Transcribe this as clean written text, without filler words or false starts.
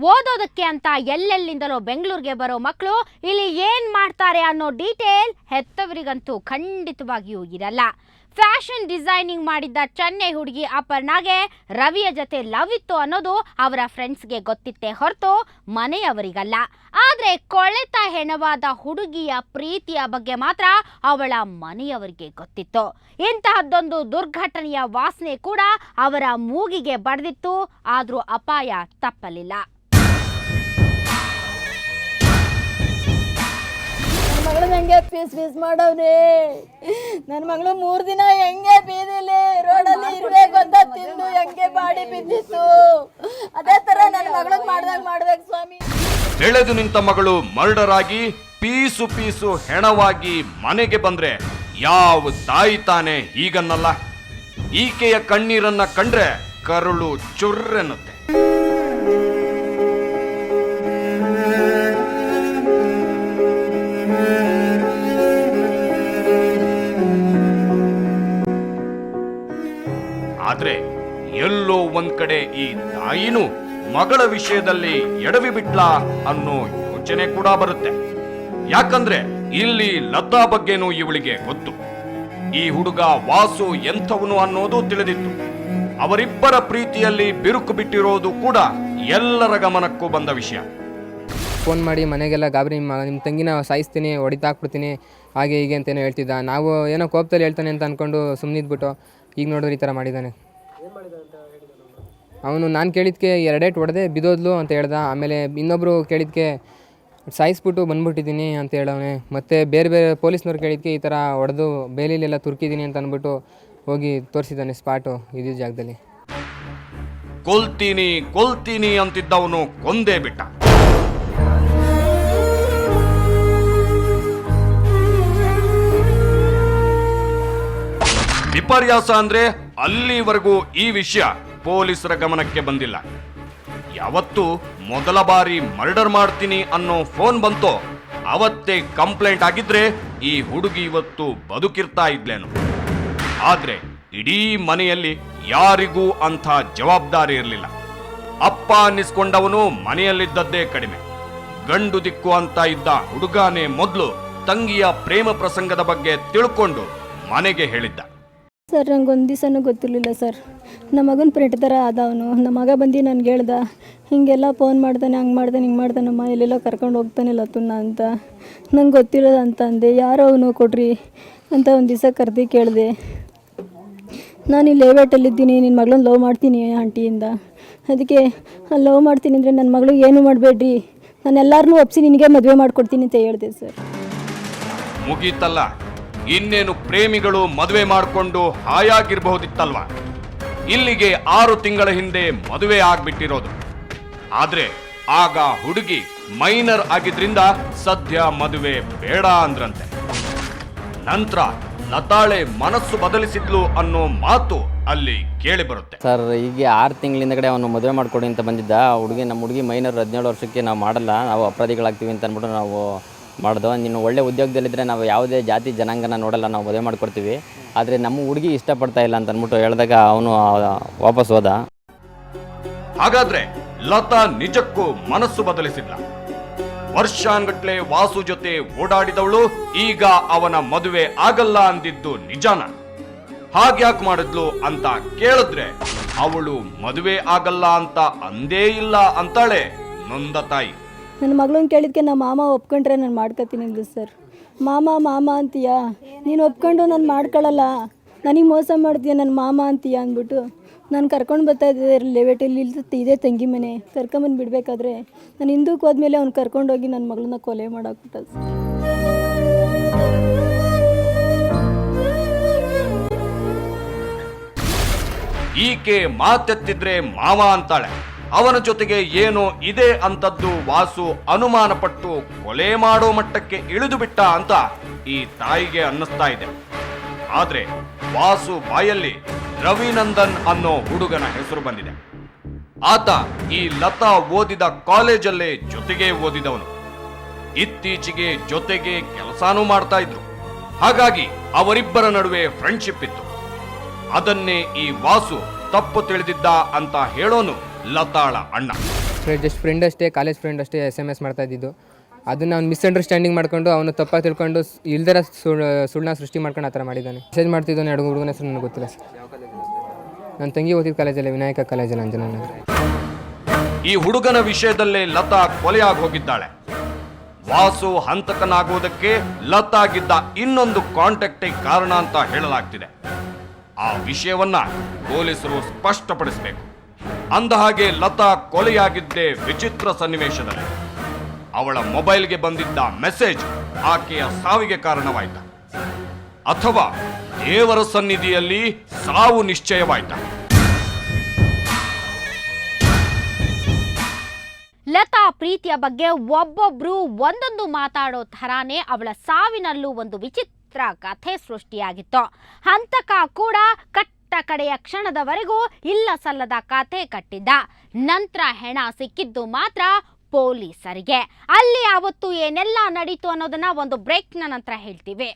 ಓದೋದಕ್ಕೆ ಅಂತ ಎಲ್ಲೆಲ್ಲಿಂದಲೋ ಬೆಂಗಳೂರಿಗೆ ಬರೋ ಮಕ್ಕಳು ಇಲ್ಲಿ ಏನ್ ಮಾಡ್ತಾರೆ ಅನ್ನೋ ಡೀಟೇಲ್ ಹೆತ್ತವರಿಗಂತೂ ಖಂಡಿತವಾಗಿಯೂ ಇರಲ್ಲ. ಫ್ಯಾಷನ್ ಡಿಸೈನಿಂಗ್ ಮಾಡಿದ್ದ ಚೆನ್ನೈ ಹುಡುಗಿ ಅಪರ್ಣಾಗೆ ರವಿಯ ಜೊತೆ ಲವ್ ಇತ್ತು ಅನ್ನೋದು ಅವರ ಫ್ರೆಂಡ್ಸ್ಗೆ ಗೊತ್ತಿತ್ತೇ ಹೊರತು ಮನೆಯವರಿಗಲ್ಲ. ಆದ್ರೆ ಕೊಳೆತ ಹೆಣವಾದ ಹುಡುಗಿಯ ಪ್ರೀತಿಯ ಬಗ್ಗೆ ಮಾತ್ರ ಅವಳ ಮನೆಯವರಿಗೆ ಗೊತ್ತಿತ್ತು. ಇಂತಹದ್ದೊಂದು ದುರ್ಘಟನೆಯ ವಾಸನೆ ಕೂಡ ಅವರ ಮೂಗಿಗೆ ಬಡ್ದಿತ್ತು. ಆದ್ರೂ ಅಪಾಯ ತಪ್ಪಲಿಲ್ಲ. ಮಗಳು ಹೆಂಗೆ ಪೀಸ್ ಮಾಡವ್ರಿ. ನನ್ನ ಮಗಳು 3 ದಿನ ಹೆಂಗೆ ಬೀದಿಲಿ ರೋಡಲ್ಲಿ ಇರ್ಬೇಕು ಅಂತ ತಿಂದು ಹೆಂಗೆ ಬಾಡಿ ಬಿದ್ದಿತ್ತು. ಅದೇ ತರ ನನ್ನ ಮಗಳಿಗೆ ಮಾಡ್ಬೇಕು ಸ್ವಾಮಿ. ಬೆಳೆದು ನಿಂತ ಮಗಳು ಮರ್ಡರ್ ಆಗಿ ಪೀಸು ಪೀಸು ಹೆಣವಾಗಿ ಮನೆಗೆ ಬಂದ್ರೆ ಯಾವ ತಾಯಿ ತಾನೆ ಹೀಗನ್ನಲ್ಲ. ಈಕೆಯ ಕಣ್ಣೀರನ್ನ ಕಂಡ್ರೆ ಕರುಳು ಚುರ್ರೆನ್ನುತ್ತೆ. ಆದ್ರೆ ಎಲ್ಲೋ ಒಂದ್ ಕಡೆ ಈ ತಾಯಿನೂ ಮಗಳ ವಿಷಯದಲ್ಲಿ ಎಡವಿ ಬಿಟ್ಲಾ ಅನ್ನೋ ಯೋಚನೆ ಕೂಡ ಬರುತ್ತೆ. ಯಾಕಂದ್ರೆ ಇಲ್ಲಿ ಲತಾ ಬಗ್ಗೆನೂ ಇವಳಿಗೆ ಗೊತ್ತು. ಈ ಹುಡುಗ ವಾಸು ಎಂಥವನು ಅನ್ನೋದು ತಿಳಿದಿತ್ತು. ಅವರಿಬ್ಬರ ಪ್ರೀತಿಯಲ್ಲಿ ಬಿರುಕು ಬಿಟ್ಟಿರೋದು ಕೂಡ ಎಲ್ಲರ ಗಮನಕ್ಕೂ ಬಂದ ವಿಷಯ. ಫೋನ್ ಮಾಡಿ ಮನೆಗೆಲ್ಲ ಗಾಬರಿ, ನಿಮ್ಮ ತಂಗಿನ ಸಾಯಿಸ್ತೀನಿ, ಹೊಡಿತಾಕ್ಬಿಡ್ತೀನಿ, ಹಾಗೆ ಹೀಗೆ ಅಂತೇನೋ ಹೇಳ್ತಿದ್ದ. ನಾವು ಏನೋ ಕೋಪದಲ್ಲಿ ಹೇಳ್ತಾನೆ ಅಂತ ಅಂದ್ಕೊಂಡು ಸುಮ್ಮನಿದ್ಬಿಟ್ಟು ಈಗ ನೋಡಿದ್ರೆ ಈ ಥರ ಮಾಡಿದ್ದಾನೆ. ಅವನು ನಾನು ಕೇಳಿದ್ಕೆ 2 ಏಟು ಹೊಡೆದೆ ಬಿದ್ದೋದ್ಲು ಅಂತ ಹೇಳ್ದ. ಆಮೇಲೆ ಇನ್ನೊಬ್ಬರು ಕೇಳಿದ್ಕೆ ಸಾಯಿಸ್ಬಿಟ್ಟು ಬಂದ್ಬಿಟ್ಟಿದ್ದೀನಿ ಅಂತ ಹೇಳವನೆ. ಮತ್ತು ಬೇರೆ ಪೊಲೀಸ್ನವ್ರು ಕೇಳಿದ್ಕೆ ಈ ಥರ ಹೊಡೆದು ಬೇಲಿಲೆಲ್ಲ ತುರ್ಕಿದ್ದೀನಿ ಅಂತ ಅಂದ್ಬಿಟ್ಟು ಹೋಗಿ ತೋರಿಸಿದ್ದಾನೆ ಸ್ಪಾಟು ಇದ್ದ ಜಾಗದಲ್ಲಿ. ಕೊಲ್ತೀನಿ ಅಂತಿದ್ದವನು ಕೊಂದೇ ಬಿಟ್ಟ. ವಿಪರ್ಯಾಸ ಅಂದ್ರೆ ಅಲ್ಲಿವರೆಗೂ ಈ ವಿಷಯ ಪೊಲೀಸರ ಗಮನಕ್ಕೆ ಬಂದಿಲ್ಲ. ಯಾವತ್ತು ಮೊದಲ ಬಾರಿ ಮರ್ಡರ್ ಮಾಡ್ತೀನಿ ಅನ್ನೋ ಫೋನ್ ಬಂತೋ ಅವತ್ತೇ ಕಂಪ್ಲೇಂಟ್ ಆಗಿದ್ರೆ ಈ ಹುಡುಗಿ ಇವತ್ತು ಬದುಕಿರ್ತಾ ಇದ್ಲೇನು. ಆದ್ರೆ ಇಡೀ ಮನೆಯಲ್ಲಿ ಯಾರಿಗೂ ಅಂಥ ಜವಾಬ್ದಾರಿ ಇರಲಿಲ್ಲ. ಅಪ್ಪ ಅನ್ನಿಸ್ಕೊಂಡವನು ಮನೆಯಲ್ಲಿದ್ದದ್ದೇ ಕಡಿಮೆ. ಗಂಡು ದಿಕ್ಕು ಅಂತ ಇದ್ದ ಹುಡುಗನೇ ಮೊದಲು ತಂಗಿಯ ಪ್ರೇಮ ಪ್ರಸಂಗದ ಬಗ್ಗೆ ತಿಳ್ಕೊಂಡು ಮನೆಗೆ ಹೇಳಿದ್ದ. ಸರ್, ನಂಗೆ ಒಂದು ದಿವಸನೂ ಗೊತ್ತಿರಲಿಲ್ಲ ಸರ್. ನಮ್ಮ ಮಗನ ಫ್ರೆಂಡ್ ಥರ ಆದವನು. ನಮ್ಮ ಮಗ ಬಂದು ನನಗೆ ಹೇಳ್ದ, ಹೀಗೆಲ್ಲ ಫೋನ್ ಮಾಡ್ತಾನೆ, ಹಂಗೆ ಮಾಡ್ತಾನೆ, ಹಿಂಗೆ ಮಾಡ್ತಾನಮ್ಮ, ಎಲ್ಲೆಲ್ಲೋ ಕರ್ಕೊಂಡು ಹೋಗ್ತಾನೆ ಲತುನ್ನ ಅಂತ. ನಂಗೆ ಗೊತ್ತಿರೋದು ಅಂತ ಅಂದೆ. ಯಾರೋ ಅವನು ಕೊಡ್ರಿ ಅಂತ ಒಂದು ದಿವಸ ಕರೆದು ಕೇಳಿದೆ. ನಾನು ಇಲ್ಲಿ ಲೇವೇಟಲ್ಲಿದ್ದೀನಿ, ನಿನ್ನ ಮಗಳನ್ನ ಲವ್ ಮಾಡ್ತೀನಿ ಆಂಟಿಯಿಂದ. ಅದಕ್ಕೆ ಲವ್ ಮಾಡ್ತೀನಿ ಅಂದರೆ ನನ್ನ ಮಗಳು ಏನು ಮಾಡಬೇಡ್ರಿ, ನಾನು ಎಲ್ಲರನ್ನೂ ಒಪ್ಪಿಸಿ ನಿನಗೆ ಮದುವೆ ಮಾಡಿಕೊಡ್ತೀನಿ ಅಂತ ಹೇಳಿದೆ ಸರ್. ಮುಗೀತಲ್ಲ, ಇನ್ನೇನು ಪ್ರೇಮಿಗಳು ಮದುವೆ ಮಾಡಿಕೊಂಡು ಹಾಯಾಗಿರಬಹುದಿತ್ತಲ್ವಾ. ಇಲ್ಲಿಗೆ 6 ತಿಂಗಳ ಹಿಂದೆ ಮದುವೆ ಆಗ್ಬಿಟ್ಟಿರೋದು. ಆದ್ರೆ ಆಗ ಹುಡುಗಿ ಮೈನರ್ ಆಗಿದ್ರಿಂದ ಸದ್ಯ ಮದುವೆ ಬೇಡ ಅಂದ್ರಂತೆ. ನಂತರ ಲತಾಳೆ ಮನಸ್ಸು ಬದಲಿಸಿದ್ಲು ಅನ್ನೋ ಮಾತು ಅಲ್ಲಿ ಕೇಳಿ ಬರುತ್ತೆ. ಸರ್, ಈಗ 6 ತಿಂಗಳಿಂದ ಕಡೆ ಅವನು ಮದುವೆ ಮಾಡಿಕೊಡಿ ಅಂತ ಬಂದಿದ್ದ. ನಮ್ಮ ಹುಡುಗಿ ಮೈನರ್ 17 ವರ್ಷಕ್ಕೆ ನಾವು ಮಾಡಲ್ಲ, ನಾವು ಅಪರಾಧಿಗಳಾಗ್ತೀವಿ ಅಂತ ಅಂದ್ಬಿಟ್ಟು ನಾವು ಮಾಡ್ದೋ. ನೀನು ಒಳ್ಳೆ ಉದ್ಯೋಗದಲ್ಲಿದ್ದರೆ ನಾವು ಯಾವುದೇ ಜಾತಿ ಜನಾಂಗನ ನೋಡಲ್ಲ, ನಾವು ಮದುವೆ ಮಾಡಿಕೊಡ್ತೀವಿ. ಆದರೆ ನಮ್ಮ ಹುಡುಗಿ ಇಷ್ಟಪಡ್ತಾ ಇಲ್ಲ ಅಂತ ಅಂದ್ಬಿಟ್ಟು ಹೇಳಿದಾಗ ಅವನು ವಾಪಸ್ ಹೋದ. ಹಾಗಾದ್ರೆ ಲತಾ ನಿಜಕ್ಕೂ ಮನಸ್ಸು ಬದಲಿಸಿದ್ಲ. ವರ್ಷಾನ್ಗಟ್ಲೆ ವಾಸು ಜೊತೆ ಓಡಾಡಿದವಳು ಈಗ ಅವನ ಮದುವೆ ಆಗಲ್ಲ ಅಂದಿದ್ದು ನಿಜಾನ? ಹಾಗ್ಯಾಕೆ ಮಾಡಿದ್ಲು ಅಂತ ಕೇಳಿದ್ರೆ ಅವಳು ಮದುವೆ ಆಗಲ್ಲ ಅಂತ ಅಂದೇ ಇಲ್ಲ ಅಂತಾಳೆ ನೊಂದ ತಾಯಿ. ನನ್ನ ಮಗಳನ್ನ ಕೇಳಿದ್ಕೆ ನಮ್ಮ ಮಾಮ ಒಪ್ಕೊಂಡ್ರೆ ನಾನು ಮಾಡ್ಕೊತೀನಿ ಅಂದ್ರು ಸರ್. ಮಾಮ ಅಂತೀಯಾ, ನೀನು ಒಪ್ಕೊಂಡು ನಾನು ಮಾಡ್ಕೊಳ್ಳಲ್ಲ, ನನಗೆ ಮೋಸ ಮಾಡ್ತೀಯ ನನ್ನ ಮಾಮ ಅಂತೀಯ ಅಂದ್ಬಿಟ್ಟು ನಾನು ಕರ್ಕೊಂಡು ಬರ್ತಾ ಇದ್ದೆ ಲೇವೇಟಲ್ಲಿ. ಇದೇ ತಂಗಿ ಮನೆ. ಕರ್ಕೊಂಬಂದು ಬಿಡಬೇಕಾದ್ರೆ ನಾನು ಹಿಂದಕ್ಕೆ ಹೋದ್ಮೇಲೆ ಅವ್ನು ಕರ್ಕೊಂಡೋಗಿ ನನ್ನ ಮಗಳನ್ನ ಕೊಲೆ ಮಾಡಾಕ್ಬಿಟ್ಟ ಸರ್. ಈಕೆ ಮಾತೆತ್ತಿದ್ರೆ ಮಾವ ಅಂತಾಳೆ. ಅವನ ಜೊತೆಗೆ ಏನೋ ಇದೆ ಅಂತದ್ದು ವಾಸು ಅನುಮಾನ ಪಟ್ಟು ಕೊಲೆ ಮಾಡೋ ಮಟ್ಟಕ್ಕೆ ಇಳಿದು ಬಿಟ್ಟ ಅಂತ ಈ ತಾಯಿಗೆ ಅನ್ನಿಸ್ತಾ ಇದೆ. ಆದ್ರೆ ವಾಸು ಬಾಯಲ್ಲಿ ರವಿನಂದನ್ ಅನ್ನೋ ಹುಡುಗನ ಹೆಸರು ಬಂದಿದೆ. ಆತ ಈ ಲತಾ ಓದಿದ ಕಾಲೇಜಲ್ಲೇ ಜೊತೆಗೆ ಓದಿದವನು. ಇತ್ತೀಚೆಗೆ ಜೊತೆಗೆ ಕೆಲಸನೂ ಮಾಡ್ತಾ ಇದ್ರು. ಹಾಗಾಗಿ ಅವರಿಬ್ಬರ ನಡುವೆ ಫ್ರೆಂಡ್ಶಿಪ್ ಇತ್ತು. ಅದನ್ನೇ ಈ ವಾಸು ತಪ್ಪು ತಿಳಿದಿದ್ದ ಅಂತ ಹೇಳೋನು ಲತಾಳ ಅಣ್ಣ. ಜಸ್ಟ್ ಫ್ರೆಂಡ್ ಅಷ್ಟೇ, ಕಾಲೇಜ್ ಫ್ರೆಂಡ್ ಅಷ್ಟೇ SMS ಮಾಡ್ತಾ ಇದ್ದಿದ್ದು. ಅದನ್ನು ಅವ್ನು ಮಿಸ್ಅಂಡರ್ಸ್ಟ್ಯಾಂಡಿಂಗ್ ಮಾಡ್ಕೊಂಡು ಅವನು ತಪ್ಪಾಗಿ ತಿಳ್ಕೊಂಡು ಇಲ್ದರ ಸುಳ್ಳನ್ನ ಸೃಷ್ಟಿ ಮಾಡ್ಕೊಂಡು ಆ ಥರ ಮಾಡಿದ್ದಾನೆ. ಮೆಸೇಜ್ ಮಾಡ್ತಿದ್ದಾನೆ ಹುಡುಗನ ಹೆಸರು ನನಗೆ ಗೊತ್ತಿಲ್ಲ ಸರ್. ನನ್ನ ತಂಗಿ ಓದಿದ ಕಾಲೇಜಲ್ಲಿ, ವಿನಾಯಕ ಕಾಲೇಜಲ್ಲಿ, ಅಂಜನಾನಗರ. ಈ ಹುಡುಗನ ವಿಷಯದಲ್ಲೇ ಲತಾ ಕೊಲೆಯಾಗಿ ಹೋಗಿದ್ದಾಳೆ. ವಾಸು ಹಂತಕನಾಗುವುದಕ್ಕೆ ಲತಾಗಿದ್ದ ಇನ್ನೊಂದು ಕಾಂಟ್ಯಾಕ್ಟೇ ಕಾರಣ ಅಂತ ಹೇಳಲಾಗ್ತಿದೆ. ಆ ವಿಷಯವನ್ನ ಪೊಲೀಸರು ಸ್ಪಷ್ಟಪಡಿಸಬೇಕು. ಅಂದಹಾಗೆ ಲತಾ ಕೊಲೆಯಾಗಿದ್ದೇ ವಿಚಿತ್ರ ಸನ್ನಿವೇಶದಲ್ಲಿ. ಅವಳ ಮೊಬೈಲ್ಗೆ ಬಂದಿದ್ದ ಮೆಸೇಜ್ ಆಕೆಯ ಸಾವಿಗೆ ಕಾರಣವಾಯ್ತ, ಅಥವಾ ದೇವರ ಸನ್ನಿಧಿಯಲ್ಲಿ ಸಾವು ನಿಶ್ಚಯವಾಯ್ತ? ಲತಾ ಪ್ರೀತಿಯ ಬಗ್ಗೆ ಒಬ್ಬೊಬ್ರು ಒಂದೊಂದು ಮಾತಾಡೋ ಥರಾನೇ ಅವಳ ಸಾವಿನಲ್ಲೂ ಒಂದು ವಿಚಿತ್ರ ಕಥೆ ಸೃಷ್ಟಿಯಾಗಿತ್ತು. ಹಂತಕ ಕೂಡ ಕಟ್ಟ ಕಡೆಯ ಕ್ಷಣದವರೆಗೂ ಇಲ್ಲ ಸಲ್ಲದ ಕಥೆ ಕಟ್ಟಿದ್ದ. ನಂತರ ಹೆಣ ಸಿಕ್ಕಿದ್ದು ಮಾತ್ರ ಪೊಲೀಸರಿಗೆ. ಅಲ್ಲಿ ಅವತ್ತು ಏನೆಲ್ಲ ನಡೀತು ಅನ್ನೋದನ್ನ ಒಂದು ಬ್ರೇಕ್ನ ನಂತರ ಹೇಳ್ತೀವಿ.